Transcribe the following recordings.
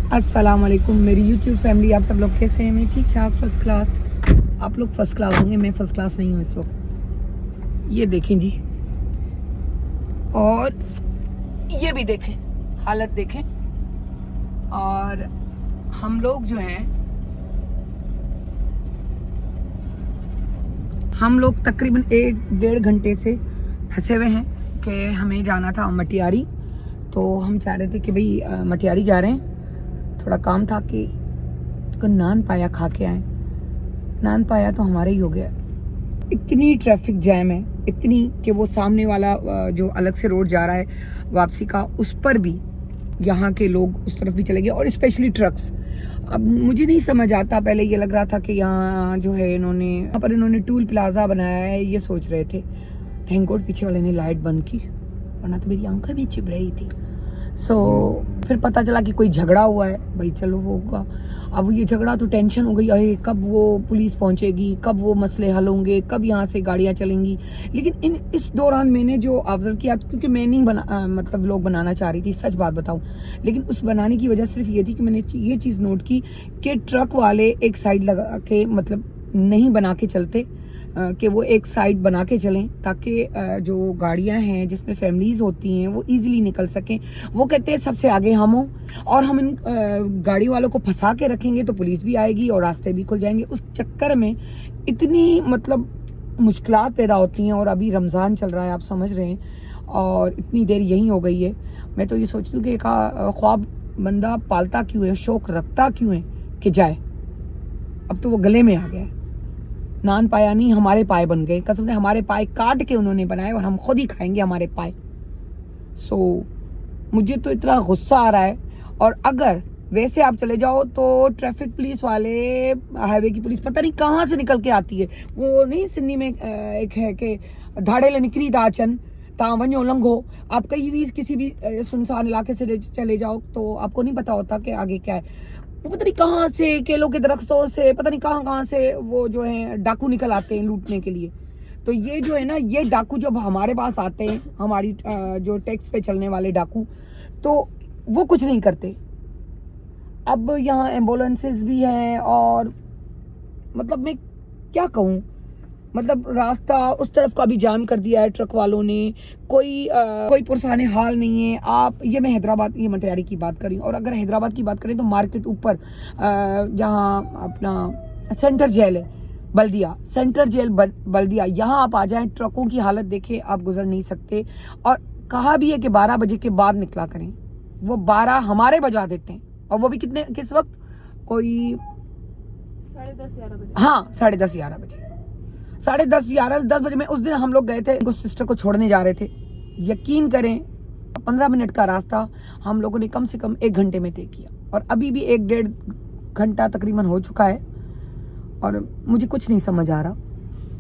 अस्सलाम वालेकुम मेरी यूट्यूब फैमिली, आप सब लोग कैसे हैं? मैं ठीक ठाक फर्स्ट क्लास। आप लोग फर्स्ट क्लास होंगे, मैं फर्स्ट क्लास नहीं हूँ इस वक्त। ये देखें जी, और ये भी देखें, हालत देखें। और हम लोग जो हैं, हम लोग तकरीबन 1-1.5 घंटे से फंसे हुए हैं कि हमें जाना था मटियारी। तो हम चाह रहे थे कि भाई मटियारी जा रहे हैं, थोड़ा काम था कि नान पाया खा के आए। नान पाया तो हमारा ही हो गया। इतनी ट्रैफिक जैम है, इतनी कि वो सामने वाला जो अलग से रोड जा रहा है वापसी का, उस पर भी यहाँ के लोग उस तरफ भी चले गए, और स्पेशली ट्रक्स। अब मुझे नहीं समझ आता, पहले ये लग रहा था कि यहाँ जो है यहाँ पर इन्होंने टूल प्लाजा बनाया है, ये सोच रहे थे। थैंक गॉड पीछे वाले ने लाइट बंद की, वरना तो मेरी आंखें भी चिप रही थी। फिर पता चला कि कोई झगड़ा हुआ है। भाई चलो होगा, अब ये झगड़ा तो टेंशन हो गई, अरे कब वो पुलिस पहुंचेगी, कब वो मसले हल होंगे, कब यहाँ से गाड़ियाँ चलेंगी। लेकिन इस दौरान मैंने जो ऑब्जर्व किया, क्योंकि मैं नहीं मतलब व्लॉग बनाना चाह रही थी, सच बात बताऊं, लेकिन उस बनाने की वजह सिर्फ ये थी कि मैंने ये चीज़ नोट की कि ट्रक वाले एक साइड लगा के मतलब नहीं बना के चलते, कि वो एक साइड बना के चलें, ताकि जो गाड़ियां हैं जिसमें फैमिलीज होती हैं वो इजीली निकल सकें। वो कहते हैं सबसे आगे हम हों, और हम इन गाड़ी वालों को फंसा के रखेंगे तो पुलिस भी आएगी और रास्ते भी खुल जाएंगे। उस चक्कर में इतनी मतलब मुश्किलात पैदा होती हैं। और अभी रमज़ान चल रहा है, आप समझ रहे हैं, और इतनी देर यहीं हो गई है। मैं तो ये सोचती हूँ कि ख्वाब बंदा पालता क्यों है, शौक रखता क्यों है कि जाए। अब तो वो गले में आ गया है। नान पाया नहीं, हमारे पाए बन गए। कसम से हमारे पाए काट के उन्होंने बनाए, और हम खुद ही खाएंगे हमारे पाए। मुझे तो इतना गुस्सा आ रहा है। और अगर वैसे आप चले जाओ तो ट्रैफिक पुलिस वाले, हाईवे की पुलिस पता नहीं कहाँ से निकल के आती है। वो नहीं सिन्नी में एक है कि धाड़े निकली दाचन ता वनो लंघो। आप कहीं भी किसी भी सुनसान इलाके से चले जाओ तो आपको नहीं पता होता कि आगे क्या है। वो पता नहीं कहाँ से, केलों के दरख्तों से, पता नहीं कहाँ से वो जो है डाकू निकल आते हैं लूटने के लिए। तो ये जो है ना, ये डाकू जब हमारे पास आते हैं, हमारी जो टैक्स पे चलने वाले डाकू, तो वो कुछ नहीं करते। अब यहाँ एम्बुलेंसेस भी हैं, और मतलब मैं क्या कहूँ, मतलब रास्ता उस तरफ का भी जाम कर दिया है ट्रक वालों ने। कोई पुरसाने हाल नहीं है। ये मैं हैदराबाद, ये मटियारी की बात करी। और अगर हैदराबाद की बात करें तो मार्केट ऊपर जहाँ अपना सेंटर जेल है, बल्दिया सेंटर जेल बल्दिया, यहाँ आप आ जाएं, ट्रकों की हालत देखें, आप गुजर नहीं सकते। और कहा भी है कि 12 बजे के बाद निकला करें। वो 12 हमारे बजा देते हैं, और वो भी किस वक्त, कोई 10:30-11 बजे। हाँ, 10:30-11 बजे, 10:30-10 बजे में। उस दिन हम लोग गए थे, उस सिस्टर को छोड़ने जा रहे थे। यकीन करें 15 मिनट का रास्ता हम लोगों ने कम से कम 1 घंटे में तय किया, और अभी भी 1-1.5 घंटा तकरीबन हो चुका है, और मुझे कुछ नहीं समझ आ रहा।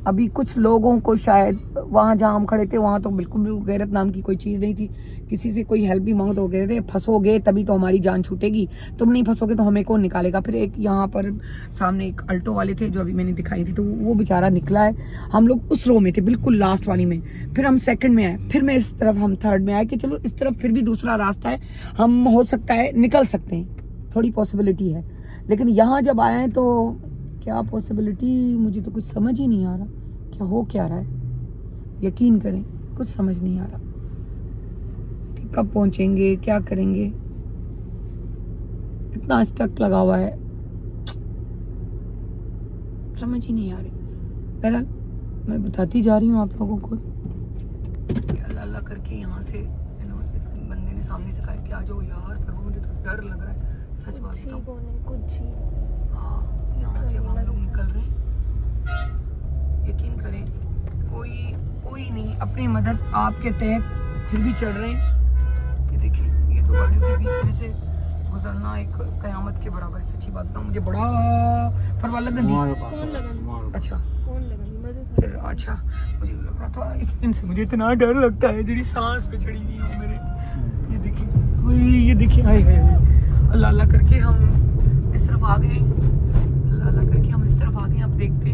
अभी कुछ लोगों को शायद, वहाँ जहाँ हम खड़े थे वहाँ तो बिल्कुल भी गैरत नाम की कोई चीज़ नहीं थी। किसी से कोई हेल्प भी मांगो तो कह रहे थे फंसोगे तभी तो हमारी जान छूटेगी, तुम नहीं फंसोगे तो हमें कौन निकालेगा। फिर एक यहाँ पर सामने एक अल्टो वाले थे जो अभी मैंने दिखाई थी, तो वो बेचारा निकला है। हम लोग उस रो में थे, बिल्कुल लास्ट वाली में। फिर हम सेकंड में आए, फिर मैं इस तरफ, हम थर्ड में आए कि चलो इस तरफ फिर भी दूसरा रास्ता है, हम हो सकता है निकल सकते हैं, थोड़ी पॉसिबिलिटी है। लेकिन यहाँ जब आए हैं तो क्या पॉसिबिलिटी, मुझे तो कुछ समझ ही नहीं आ रहा क्या हो क्या रहा है। यकीन करें कुछ समझ नहीं आ रहा कि कब पहुंचेंगे, क्या करेंगे। इतना स्टक लगा हुआ है, समझ ही नहीं आ रही। बहरहाल मैं बताती जा रही हूँ आप लोगों को। अल्लाह अल्लाह करके यहाँ से बंदे ने सामने से कहा कि आ जाओ यार, फिर मुझे तो डर लग रहा है, सच बात बताऊं। हाँ, यहाँ से हम लोग निकल रहे हैं। यकीन करें कोई नहीं, अपनी मदद आपके तहत फिर भी चल रहे हैं। ये देखिए, ये 2 गाड़ियों के बीच में से गुजरना एक कयामत के बराबर है। सच्ची बात बताऊं, मुझे बड़ा फरवा लगा। अच्छा फिर, अच्छा मुझे लग रहा था इनसे मुझे इतना डर लगता है, जी सांस पे चढ़ी हुई हूँ मेरे। ये देखिए आए अल्लाह अल्लाह करके हम इस तरफ आ गए। अल्लाह अल्लाह करके हम इस तरफ आ गए। अब देखते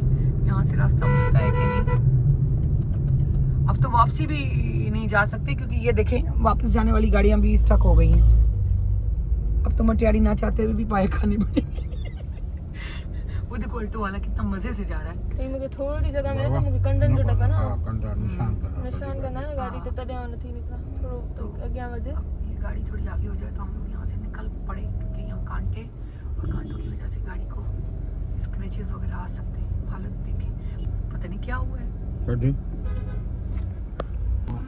यहाँ से रास्ता मिलता है कि नहीं। अब तो वापसी भी नहीं जा सकते, क्योंकि ये देखें वापस जाने वाली गाड़ियां भी स्टक हो गई हैं। अब तो मटियारी ना चाहते हुए भी पाए खाने पड़ेंगे। वो देखो ऑल्टो वाला कितना मजे से जा रहा है। तो मुझे थोड़ी जगह में ना मुझे कंडन जो टका ना कंडन निशान करना है गाड़ी तो तले आना थी निकला थोड़ा तो आगे वधे। ये गाड़ी थोड़ी आगे हो जाए तो हम लोग यहाँ से निकल पड़े, क्योंकि यहाँ कांटे और कांटों की वजह से गाड़ी को स्क्रैचेस वगैरह आ सकते हैं। हालत देखे पता नहीं क्या हुआ है।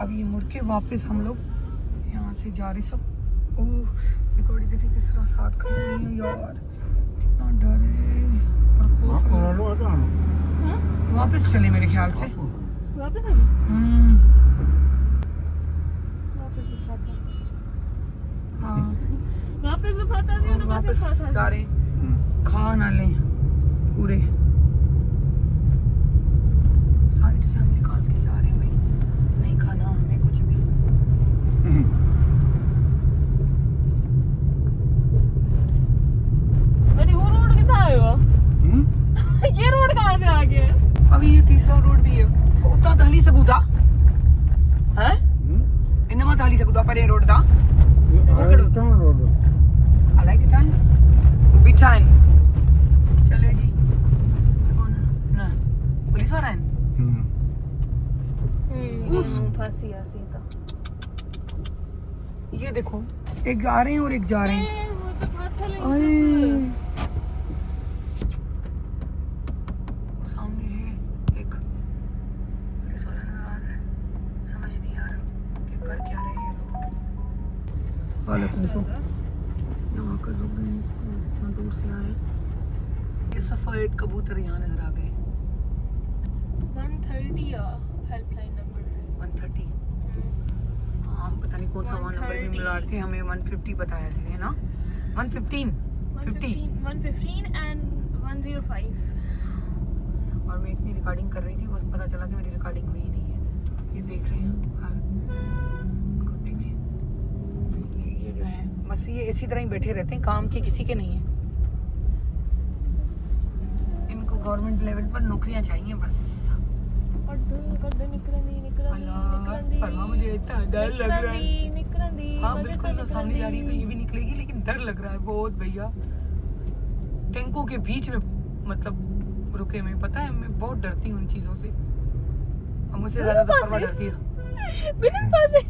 अब ये मुड़ के वापस हम लोग यहाँ से जा रहे सब। ओह गाड़ी देखिए किस तरह साथ खड़ी हुई है यार, कितना डर है और खौफ है। वापस चले मेरे ख्याल से। वापस आ वापस भी खाता हाँ वापस भी खाता नहीं ना वापस जा रहे, खा ना लें पूरे साइड से हम निकाल के जा रहे हैं भाई, नहीं खाना हमें कुछ भी। अरे वो रोड कितना है वो ये रोड कहाँ से आ गया? अभी ये तीसरा रोड भी है, उतना दहली सगुदा है इनमें दहली सगुदा पर ये रोड दा अलग कितना है बिठान चले जी। कौन ना पुलिस वाला है। फांसी आसी तो ये देखो एक आ रहे हैं और एक जा रहे हैं। वो तो फाटल है सामने है एक पुलिस वाला नजर आ रहा है, समझ नहीं आ रहा कि कर क्या रहे हैं लोग। वालेकुम सलाम। यहाँ कर रुक गए, इतना दूर से आए। ये सफेद कबूतर यहाँ नजर आ गए। 130 हेल्पलाइन नंबर 130 हाँ पता नहीं कौन सा वहाँ नंबर भी मिला रहे थे हमें। 150 बताया थे ना, 115 एंड 105। और मैं इतनी रिकॉर्डिंग कर रही थी, बस पता चला कि मेरी रिकॉर्डिंग हुई नहीं है। ये देख रहे हैं हाँ। देखिए ये जो है बस ये इसी तरह ही बैठे रहते हैं, काम के किसी के नहीं है। इनको गवर्नमेंट लेवल पर नौकरियां चाहिए बस। परमा मुझे इतना डर लग रहा है। हाँ बिल्कुल तो सामने जा रही है तो ये भी निकलेगी, लेकिन डर लग रहा है बहुत भैया। टैंकों के बीच में मतलब रुके में, पता है मैं बहुत डरती हूँ उन चीजों से। और मुझसे ज्यादा तो परमा डरती है। बिना पासे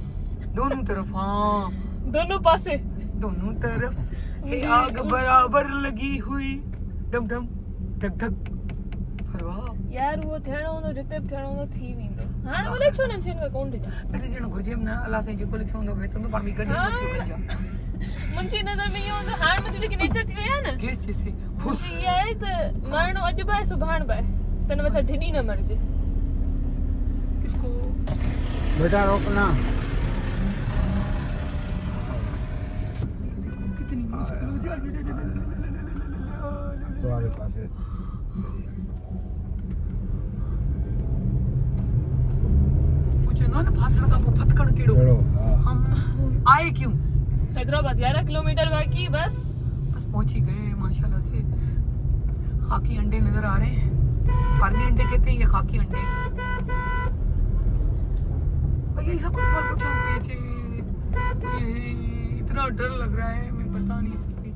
दोनों तरफ हाँ दोनों पासे दोनों तरफ है आग बराबर लगी हुई, डम डम धक धक परवाह। यार वो थियणो हूंदो जिते बि थियणो हूंदो थी वेंदो। हाणे भले छो न थियनि कोन थी अरे ॼण घुर्जे न अलाह साईं जेको लिखियो हूंदो भई तुंहिंजो पाण बि गॾु ई मस्तियूं कॼा। मुंहिंजी नज़र में इहो हूंदो हाणे मुंहिंजी जेकी नेचर थी वई आहे न केस जैसे फुस इहा आहे त माण्हू अॼु बाए सुभाणे बाए त न मथां ढिनी न मरिजे। इसको बेटा रोकना। कितनी मुश्किलों से तुम्हारे पास है पूछे ना फासण का वो फतकड़ केड़ो हाँ। हम आए क्यों? हैदराबाद 11 किलोमीटर बाकी बस पहुंच ही गए माशाल्लाह से। खाकी अंडे नजर आ रहे हैं, फार्मी अंडे कहते हैं ये खाकी अंडे। और यही सब मत पूछो पीछे, इतना डर लग रहा है मैं बता नहीं सकती,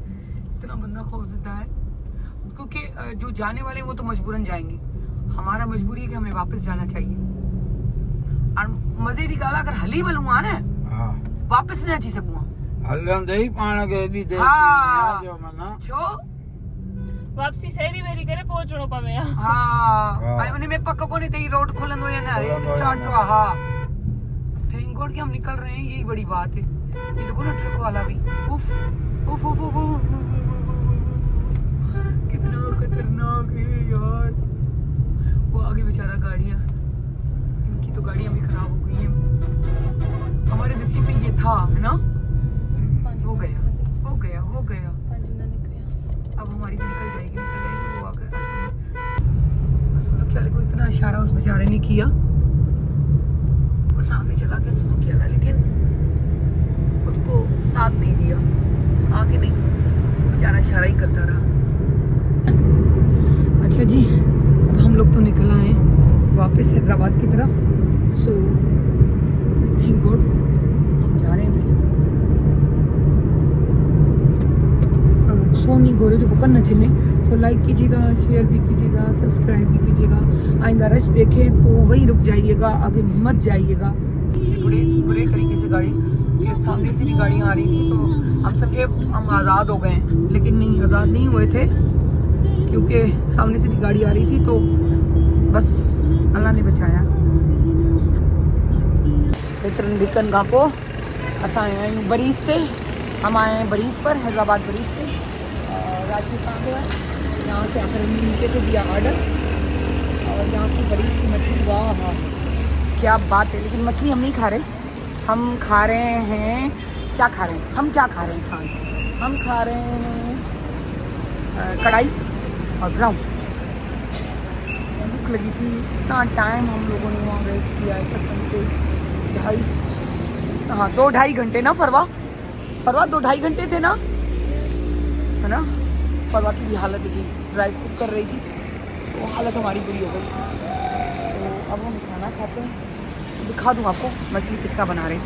इतना बंदा खौफजदा है। क्योंकि जो जाने वाले वो तो मजबूरन जाएंगे, हमारा मजबूरी है कि हमें वापस जाना चाहिए। और मजे जी गाला अगर हली बलूं ना हाँ वापस न अची सघूं हलन दे पाण के दी दे हाँ। जो मना छो वापसी सैरी वेरी करे पहुंचणो पवे हाँ आई उन्हें में पक्का कोनी ते रोड खोलंदो या ना स्टार्ट जो हाँ थैंक गॉड कि हम निकल रहे हैं, यही बड़ी बात है। ये देखो ना ट्रक वाला भी उफ उफ उफ उफ कितना खतरनाक है यार। वो आगे बेचारा गाड़ियाँ, इनकी तो गाड़ियाँ भी खराब हो गई हैं। हमारे नसीब में ये था है ना, हो गया हो गया हो गया। अब हमारी भी निकल जाएगी वो आकर सुजुकी वाले को इतना इशारा उस बेचारे ने किया, वो सामने चला गया सुजुकी वाला, लेकिन उसको साथ नहीं दिया, आगे नहीं, बेचारा इशारा ही करता रहा। अच्छा जी अब हम लोग तो निकल आए वापस हैदराबाद की तरफ। सो थैंक गॉड हम जा रहे हैं भाई। सोनी गोरे जो कुकर न छिने। सो लाइक कीजिएगा, शेयर भी कीजिएगा, सब्सक्राइब भी कीजिएगा। आइंदा रश देखें तो वहीं रुक जाइएगा, आगे मत जाइएगा। बुरे बुरे तरीके से गाड़ी के सामने से भी गाड़ियाँ आ रही थी, तो हम समझे हम आज़ाद हो गए हैं, लेकिन नहीं, आज़ाद नहीं हुए थे, क्योंकि सामने से भी गाड़ी आ रही थी। तो बस अल्लाह ने बचाया। भिकन खां पोइ असां आया आहियूं बरीज़ ते। हम आए हैं बरीज़ पर, हैदराबाद बरीज़ पे। राजू कहाँ गया? यहाँ से आकर हमने नीचे से दिया ऑर्डर, और यहाँ की बरीज़ की मछली, वाह हाँ क्या बात है। लेकिन मछली हम नहीं खा रहे, हम खा रहे हैं, क्या खा रहे हैं हम, क्या खा रहे हैं, हाँ हम खा रहे हैं कढ़ाई और ब्राउन। भूख लगी थी, इतना टाइम हम लोगों ने वहाँ वेस्ट किया है कसम से। 2-2.5 घंटे ना, फरवा 2-2.5 घंटे थे ना, है ना। फरवा की भी हालत देखी, ड्राइव कुक कर रही थी, तो हालत हमारी बुरी हो गई। तो अब हम खाना खाते हैं, दिखा दूँ आपको मछली किसका बना रहे हैं।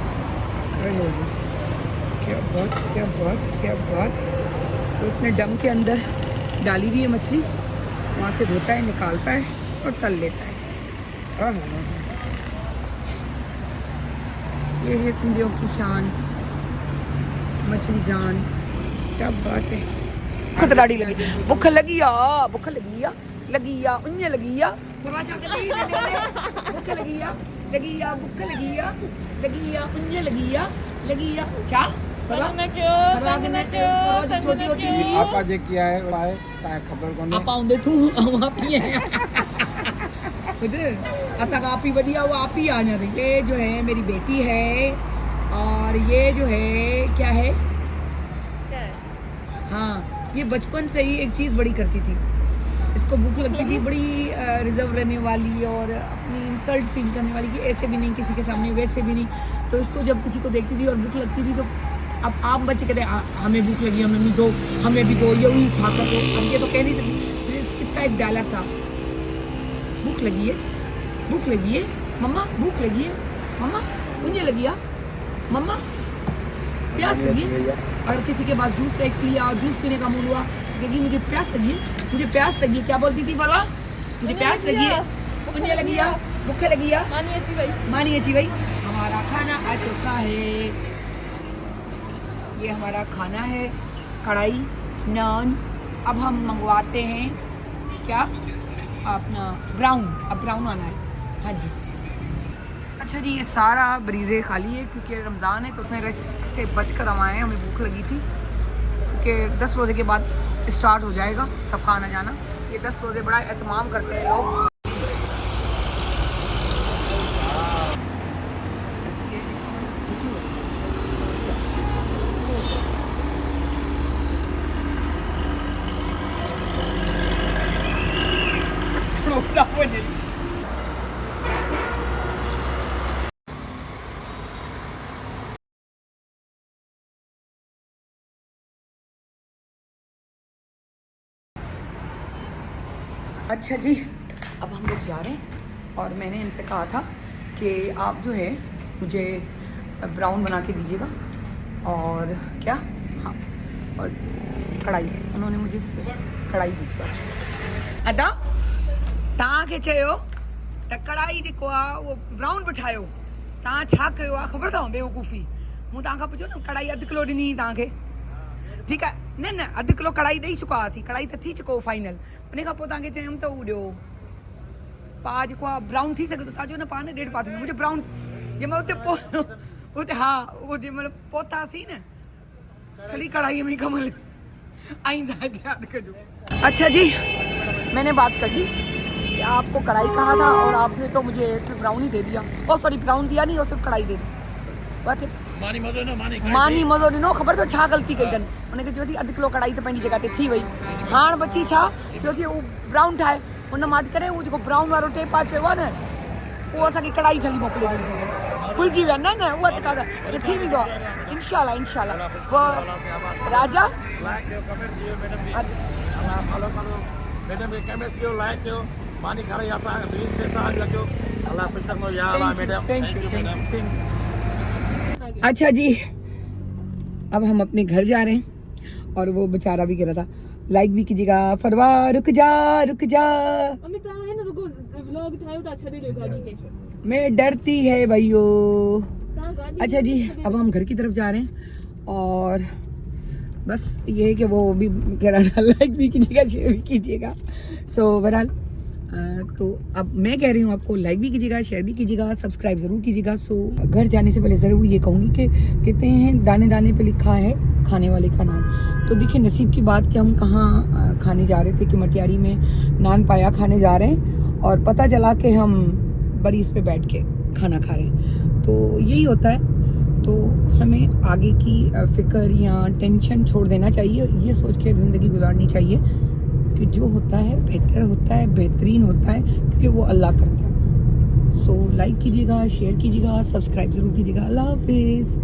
क्या बात, क्या बात, क्या बात। तो उसने डम के अंदर डाली हुई है मछली, वहाँ से धोता है, निकालता है और तल लेता है। ये है सिंधियों की शान, मछली जान, क्या बात है। खतराड़ी लगी, भूख लगी आ, भूख लगी आ, लगी आ, उन्हें लगी आ, भूख लगी आ, लगी आ, भूख लगी आ, लगी आ, उन्हें लगी आ, लगी आ, क्या? छोटी होती थी आपा जे किया है वाए ता खबर कोने आपा उंदे तू हम आप ही हैं अच्छा आप ही बढ़िया, वो आप ही आ जाते। ये जो है मेरी बेटी है, और ये जो है क्या है, हाँ ये बचपन से ही एक चीज़ बड़ी करती थी। इसको भूख लगती थी, बड़ी रिजर्व रहने वाली और अपनी इंसल्ट फील करने वाली, कि ऐसे भी नहीं किसी के सामने, वैसे भी नहीं। तो इसको जब किसी को देखती थी और भूख लगती थी, तो अब आम बच्चे कहते हैं हमें भूख लगी, हमें भी दो, हमें भी दो, ये हुई खाकर दो। अब ये तो कह नहीं सकती। इसका एक डायलॉग था, भूख लगी है, भूख लगी है मम्मा, भूख लगी है मम्मा, मुझे लगी है मम्मा, प्यास लगी है। अगर किसी के पास जूस देख लिया और जूस पीने का मूड हुआ, क्योंकि मुझे प्यास लगी है, मुझे प्यास लगी है। क्या बोलती थी बोला, मुझे प्यास लगी है, मुझे लगी है, भूख लगी है, मानी अच्छी भाई। हमारा खाना आ चुका है, ये हमारा खाना है, कढ़ाई नान। अब हम मंगवाते हैं क्या, अपना ब्राउन। अब ब्राउन आना है, हाँ जी। अच्छा जी, ये सारा बरीज़े खाली है, क्योंकि रमज़ान है, तो उतने रश से बच कर हम आए हैं। हमें भूख लगी थी, क्योंकि 10 रोज़े के बाद स्टार्ट हो जाएगा सबका आना जाना। ये 10 रोज़े बड़ा एहतमाम करते हैं लोग। अच्छा जी, अब हम लोग जा रहे हैं, और मैंने इनसे कहा था कि आप जो है मुझे ब्राउन बना के दीजिएगा, और क्या, हाँ, और कढ़ाई। उन्होंने मुझे सिर्फ कढ़ाई भिजवा अदा तव्हांखे चयो त कढ़ाई जेको आहे उहो ब्राउन बि ठाहियो, तव्हां छा कयो आहे ख़बर अथव बेवकूफ़ी। मूं तव्हांखां पुछियो न, कढ़ाई अधु किलो ॾिनी तव्हांखे, ठीकु आहे, न अधु किलो कढ़ाई ॾेई चुका हुआसीं, कढ़ाई त थी चुको फाइनल। उन खां पोइ तव्हांखे चयमि त उहो ॾियो पा जेको आहे ब्राउन थी सघे थो, तव्हांजो न पाण 1.5 पा थींदो मुंहिंजो ब्राउन। जंहिंमहिल उते हा, उहो जंहिंमहिल पहुतासीं न थली कढ़ाई में कमल आईंदा यादि कजो। अच्छा जी, मैंने बात कर ली, आपको कढ़ाई कहा था और आपने तो मुझे सिर्फ ब्राउन ही दे दिया। ओ सॉरी, ब्राउन दिया नहीं और सिर्फ कढ़ाई दे दी। बात है मानी मज़ो ॾिनो, ख़बर अथव छा ग़लती कई अथनि। उनखे चयो थी अधु किलो कढ़ाई त पंहिंजी जॻह ते थी वई, हाणे बची छा, चयो थी उहो ब्राउन ठाहे। हुन मां करे उहो जेको ब्राउन वारो टेपा चयो आहे न, उहो असांखे कढ़ाई ठही मोकिले ॾींदी, भुलिजी विया। न उहा त का थी वेंदो आहे, इंशाल्लाह इंशाल्लाह। पोइ राजा अच्छा जी, अब हम अपने घर जा रहे हैं, और वो बेचारा भी कह रहा था लाइक भी कीजिएगा। फरवा रुक जा मम्मी ता है ना रुको व्लॉग था तो अच्छा नहीं लगा गाड़ी के मैं डरती है भाइयों। ता गाड़ी अच्छा जी अब हम घर की तरफ जा रहे हैं और बस ये है कि वो भी कह रहा था लाइक भी कीजिएगा शेयर भी कीजिएगा। सो बहरहाल तो अब मैं कह रही हूँ आपको लाइक भी कीजिएगा शेयर भी कीजिएगा सब्सक्राइब ज़रूर कीजिएगा। सो घर जाने से पहले ज़रूर ये कहूँगी कि कहते हैं दाने दाने पे लिखा है खाने वाले का नाम। तो देखिए नसीब की बात कि हम कहाँ खाने जा रहे थे कि मटियारी में नान पाया खाने जा रहे हैं और पता चला कि हम बरीज पे बैठ के खाना खा रहे हैं। तो यही होता है। तो हमें आगे की फिक्र या टेंशन छोड़ देना चाहिए, ये सोच के ज़िंदगी गुजारनी चाहिए कि जो होता है बेहतर होता है बेहतरीन होता है क्योंकि वो अल्लाह करता है। सो लाइक कीजिएगा शेयर कीजिएगा सब्सक्राइब ज़रूर कीजिएगा। अल्लाह हाफिज़।